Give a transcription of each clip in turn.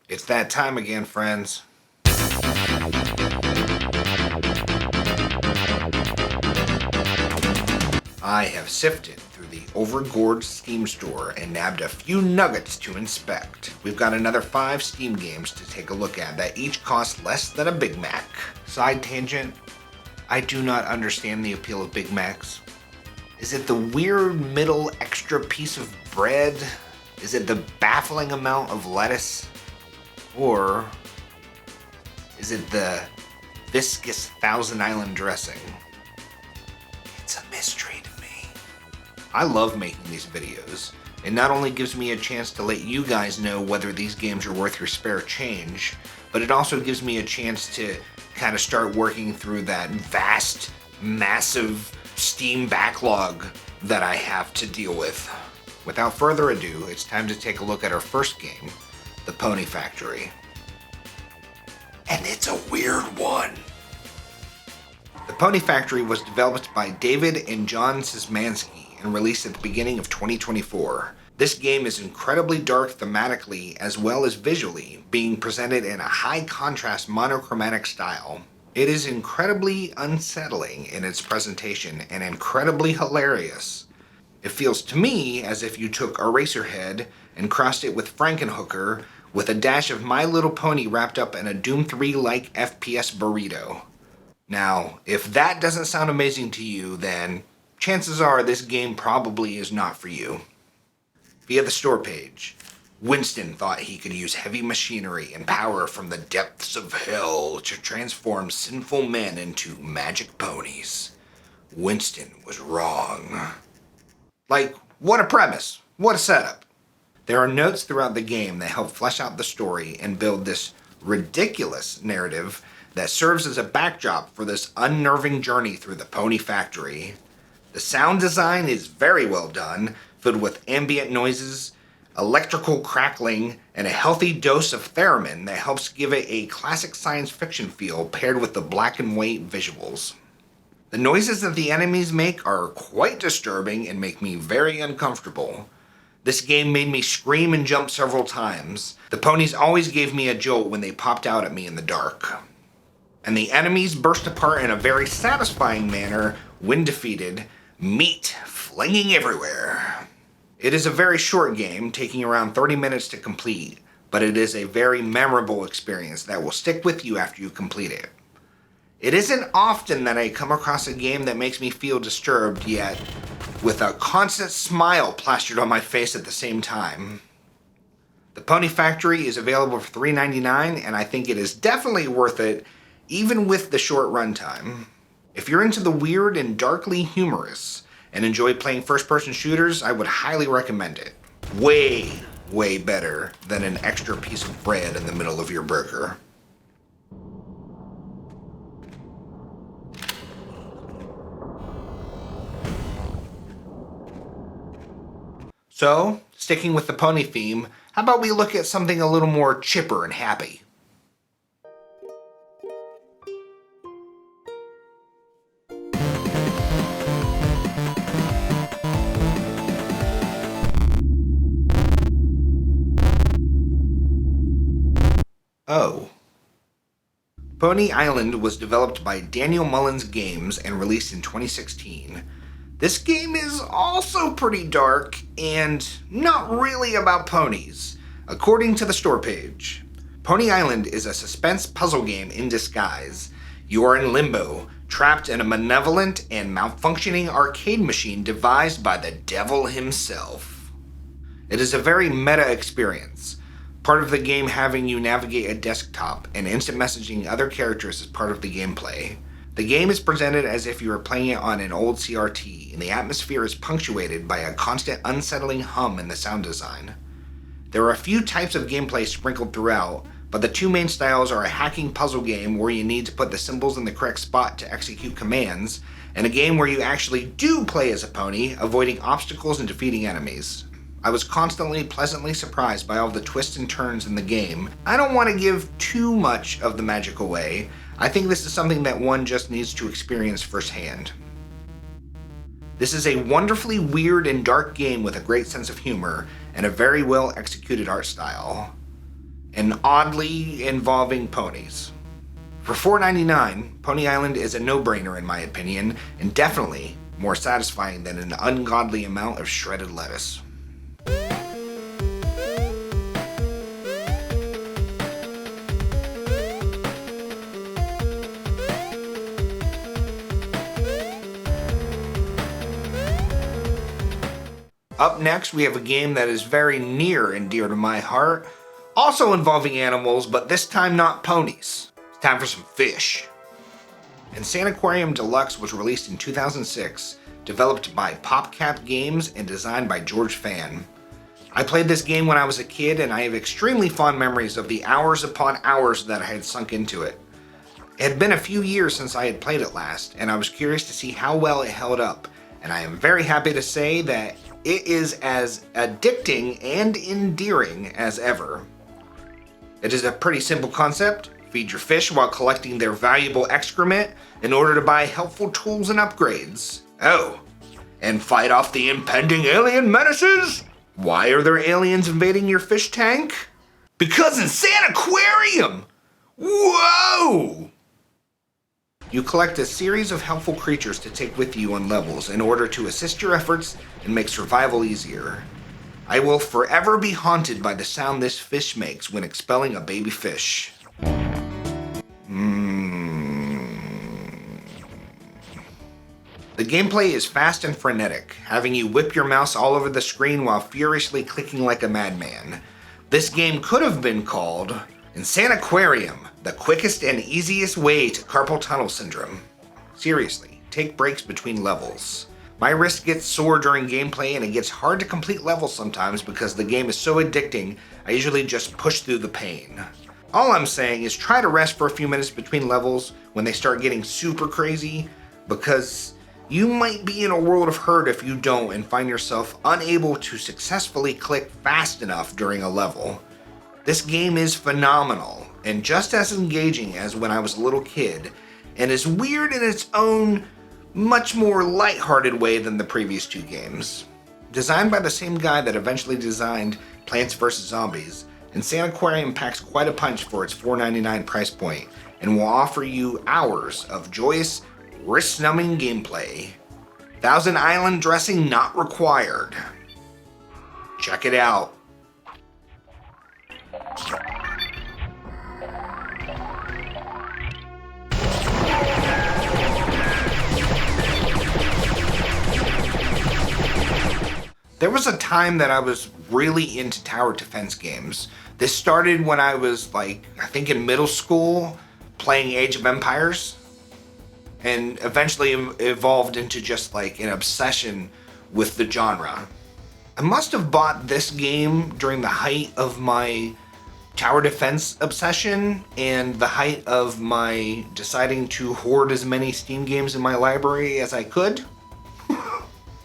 It's that time again, friends. I have sifted through the over-gorged Steam store and nabbed a few nuggets to inspect. We've got another 5 Steam games to take a look at that each cost less than a Big Mac. Side tangent, I do not understand the appeal of Big Macs. Is it the weird middle extra piece of bread? Is it the baffling amount of lettuce? Or is it the viscous Thousand Island dressing? It's a mystery to me. I love making these videos. It not only gives me a chance to let you guys know whether these games are worth your spare change, but it also gives me a chance to kind of start working through that vast, massive Steam backlog that I have to deal with. Without further ado, it's time to take a look at our first game, The Pony Factory. And it's a weird one. The Pony Factory was developed by David and John Szymanski and released at the beginning of 2024. This game is incredibly dark thematically as well as visually, being presented in a high contrast monochromatic style. It is incredibly unsettling in its presentation and incredibly hilarious. It feels to me as if you took Eraserhead and crossed it with Frankenhooker with a dash of My Little Pony wrapped up in a Doom 3-like FPS burrito. Now, if that doesn't sound amazing to you, then chances are this game probably is not for you. Via the store page, Winston thought he could use heavy machinery and power from the depths of hell to transform sinful men into magic ponies. Winston was wrong. Like, what a premise! What a setup! There are notes throughout the game that help flesh out the story and build this ridiculous narrative that serves as a backdrop for this unnerving journey through the Pony Factory. The sound design is very well done, filled with ambient noises, electrical crackling, and a healthy dose of theremin that helps give it a classic science fiction feel paired with the black and white visuals. The noises that the enemies make are quite disturbing and make me very uncomfortable. This game made me scream and jump several times. The ponies always gave me a jolt when they popped out at me in the dark. And the enemies burst apart in a very satisfying manner when defeated, meat flinging everywhere. It is a very short game, taking around 30 minutes to complete, but it is a very memorable experience that will stick with you after you complete it. It isn't often that I come across a game that makes me feel disturbed, yet with a constant smile plastered on my face at the same time. The Pony Factory is available for $3.99, and I think it is definitely worth it, even with the short runtime. If you're into the weird and darkly humorous, and enjoy playing first-person shooters, I would highly recommend it. Way, way better than an extra piece of bread in the middle of your burger. So, sticking with the pony theme, how about we look at something a little more chipper and happy? Oh. Pony Island was developed by Daniel Mullins Games and released in 2016. This game is also pretty dark and not really about ponies, according to the store page. Pony Island is a suspense puzzle game in disguise. You are in limbo, trapped in a malevolent and malfunctioning arcade machine devised by the devil himself. It is a very meta experience. Part of the game having you navigate a desktop and instant messaging other characters as part of the gameplay. The game is presented as if you were playing it on an old CRT, and the atmosphere is punctuated by a constant unsettling hum in the sound design. There are a few types of gameplay sprinkled throughout, but the two main styles are a hacking puzzle game where you need to put the symbols in the correct spot to execute commands, and a game where you actually do play as a pony, avoiding obstacles and defeating enemies. I was constantly pleasantly surprised by all the twists and turns in the game. I don't want to give too much of the magic away. I think this is something that one just needs to experience firsthand. This is a wonderfully weird and dark game with a great sense of humor and a very well executed art style. and oddly involving ponies. For $4.99, Pony Island is a no-brainer in my opinion, and definitely more satisfying than an ungodly amount of shredded lettuce. Up next, we have a game that is very near and dear to my heart, also involving animals, but this time not ponies. It's time for some fish. Insaniquarium Deluxe was released in 2006, developed by PopCap Games and designed by George Fan. I played this game when I was a kid, and I have extremely fond memories of the hours upon hours that I had sunk into it. It had been a few years since I had played it last, and I was curious to see how well it held up, and I am very happy to say that it is as addicting and endearing as ever. It is a pretty simple concept. Feed your fish while collecting their valuable excrement in order to buy helpful tools and upgrades. Oh, and fight off the impending alien menaces? Why are there aliens invading your fish tank? Because Insaniquarium! Whoa! You collect a series of helpful creatures to take with you on levels in order to assist your efforts and make survival easier. I will forever be haunted by the sound this fish makes when expelling a baby fish. The gameplay is fast and frenetic, having you whip your mouse all over the screen while furiously clicking like a madman. This game could have been called Insaniquarium, the quickest and easiest way to carpal tunnel syndrome. Seriously, take breaks between levels. My wrist gets sore during gameplay and it gets hard to complete levels sometimes because the game is so addicting, I usually just push through the pain. All I'm saying is try to rest for a few minutes between levels when they start getting super crazy, because you might be in a world of hurt if you don't and find yourself unable to successfully click fast enough during a level. This game is phenomenal and just as engaging as when I was a little kid, and is weird in its own, much more lighthearted way than the previous two games. Designed by the same guy that eventually designed Plants vs. Zombies, Insaniquarium packs quite a punch for its $4.99 price point and will offer you hours of joyous, wrist-numbing gameplay. Thousand Island dressing not required. Check it out. There was a time that I was really into tower defense games. This started when I was I think in middle school, playing Age of Empires, and eventually evolved into just an obsession with the genre. I must have bought this game during the height of my tower defense obsession and the height of my deciding to hoard as many Steam games in my library as I could.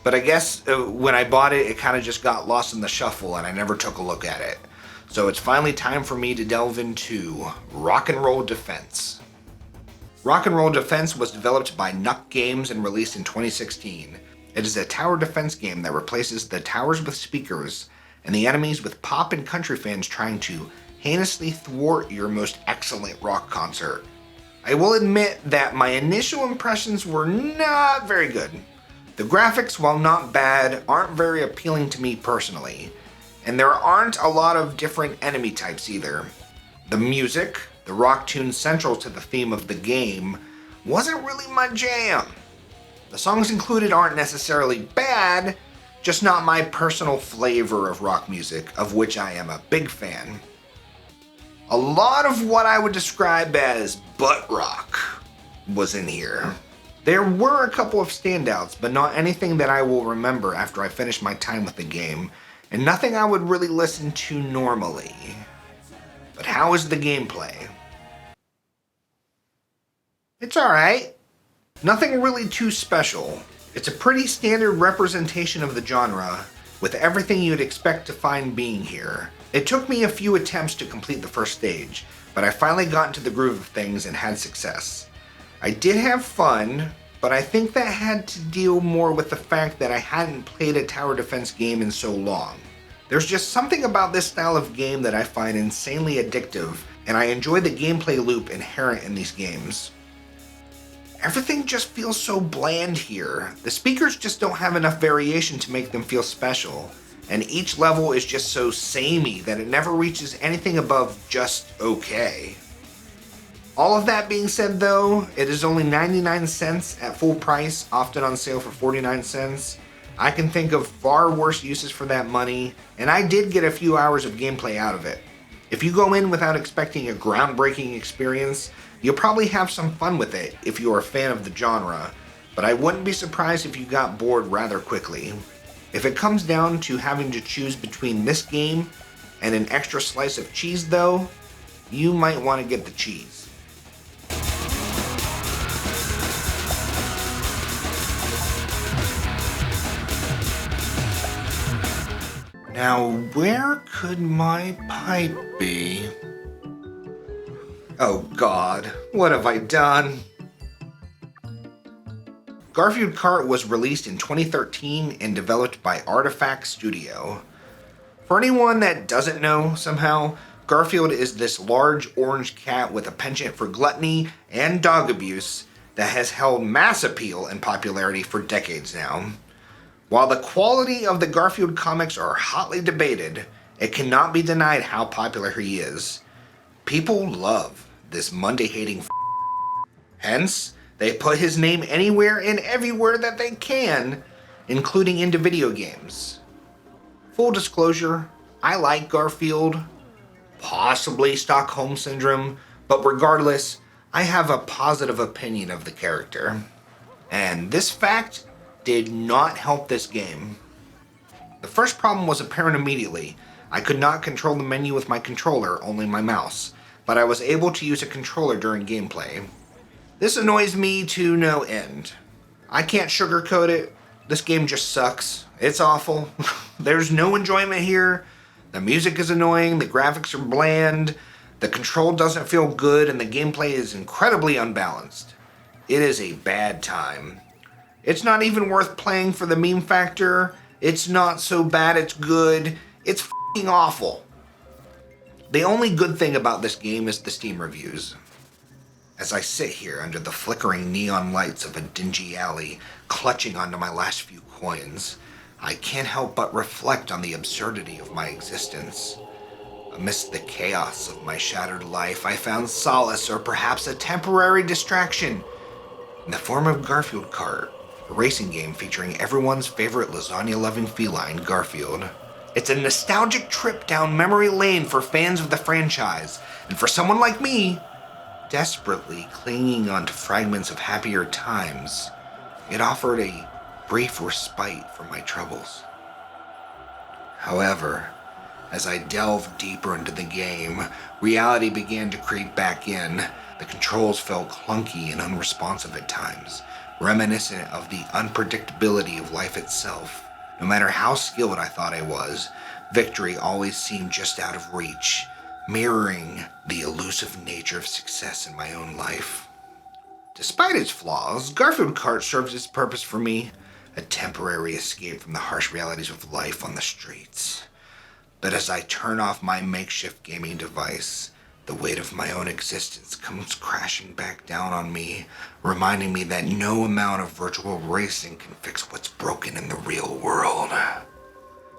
But I guess when I bought it, it kind of just got lost in the shuffle and I never took a look at it. So it's finally time for me to delve into Rock and Roll Defense. Rock and Roll Defense was developed by Nuck Games and released in 2016. It is a tower defense game that replaces the towers with speakers and the enemies with pop and country fans trying to heinously thwart your most excellent rock concert. I will admit that my initial impressions were not very good. The graphics, while not bad, aren't very appealing to me personally, and there aren't a lot of different enemy types either. The music, the rock tunes central to the theme of the game, wasn't really my jam. The songs included aren't necessarily bad, just not my personal flavor of rock music, of which I am a big fan. A lot of what I would describe as butt rock was in here. There were a couple of standouts, but not anything that I will remember after I finish my time with the game, and nothing I would really listen to normally. But how is the gameplay? It's alright. Nothing really too special. It's a pretty standard representation of the genre, with everything you'd expect to find being here. It took me a few attempts to complete the first stage, but I finally got into the groove of things and had success. I did have fun, but I think that had to deal more with the fact that I hadn't played a tower defense game in so long. There's just something about this style of game that I find insanely addictive, and I enjoy the gameplay loop inherent in these games. Everything just feels so bland here. The speakers just don't have enough variation to make them feel special, and each level is just so samey that it never reaches anything above just okay. All of that being said though, it is only 99 cents at full price, often on sale for 49 cents. I can think of far worse uses for that money, and I did get a few hours of gameplay out of it. If you go in without expecting a groundbreaking experience, you'll probably have some fun with it if you are a fan of the genre, but I wouldn't be surprised if you got bored rather quickly. If it comes down to having to choose between this game and an extra slice of cheese though, you might want to get the cheese. Now, where could my pipe be? Oh God, what have I done? Garfield Kart was released in 2013 and developed by Artifact Studio. For anyone that doesn't know somehow, Garfield is this large orange cat with a penchant for gluttony and dog abuse that has held mass appeal and popularity for decades now. While the quality of the Garfield comics are hotly debated, it cannot be denied how popular he is. People love this Monday-hating Hence, they put his name anywhere and everywhere that they can, including into video games. Full disclosure, I like Garfield, possibly Stockholm Syndrome, but regardless, I have a positive opinion of the character. And this fact did not help this game. The first problem was apparent immediately. I could not control the menu with my controller, only my mouse, but I was able to use a controller during gameplay. This annoys me to no end. I can't sugarcoat it. This game just sucks. It's awful. There's no enjoyment here. The music is annoying, the graphics are bland, the control doesn't feel good, and the gameplay is incredibly unbalanced. It is a bad time. It's not even worth playing for the meme factor. It's not so bad it's good. It's f***ing awful. The only good thing about this game is the Steam reviews. As I sit here under the flickering neon lights of a dingy alley, clutching onto my last few coins, I can't help but reflect on the absurdity of my existence. Amidst the chaos of my shattered life, I found solace, or perhaps a temporary distraction, in the form of Garfield Kart, a racing game featuring everyone's favorite lasagna-loving feline, Garfield. It's a nostalgic trip down memory lane for fans of the franchise, and for someone like me, desperately clinging onto fragments of happier times, it offered a brief respite from my troubles. However, as I delved deeper into the game, reality began to creep back in. The controls felt clunky and unresponsive at times, reminiscent of the unpredictability of life itself. No matter how skilled I thought I was, victory always seemed just out of reach, mirroring the elusive nature of success in my own life. Despite its flaws, Garfield Kart serves its purpose for me, a temporary escape from the harsh realities of life on the streets. But as I turn off my makeshift gaming device, the weight of my own existence comes crashing back down on me, reminding me that no amount of virtual racing can fix what's broken in the real world.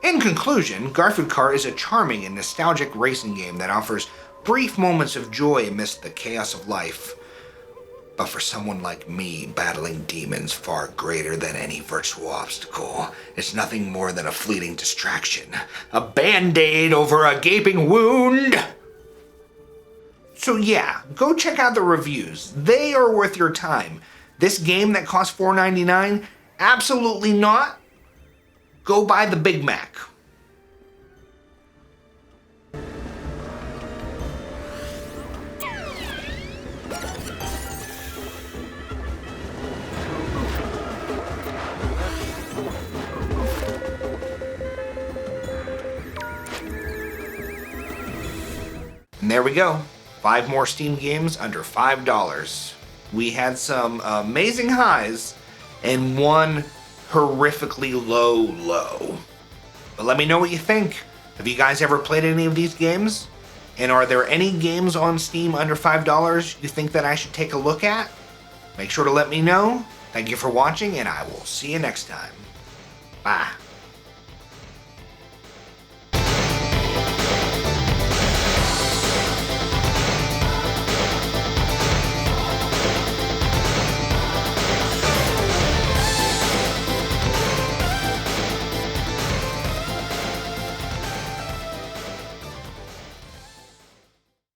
In conclusion, Garfield Kart is a charming and nostalgic racing game that offers brief moments of joy amidst the chaos of life. But for someone like me, battling demons far greater than any virtual obstacle, it's nothing more than a fleeting distraction, a band-aid over a gaping wound. So yeah, go check out the reviews. They are worth your time. This game that costs $4.99? Absolutely not. Go buy the Big Mac. And there we go. 5 more Steam games under $5. We had some amazing highs and one horrifically low low. But let me know what you think. Have you guys ever played any of these games? And are there any games on Steam under $5 you think that I should take a look at? Make sure to let me know. Thank you for watching, and I will see you next time. Bye.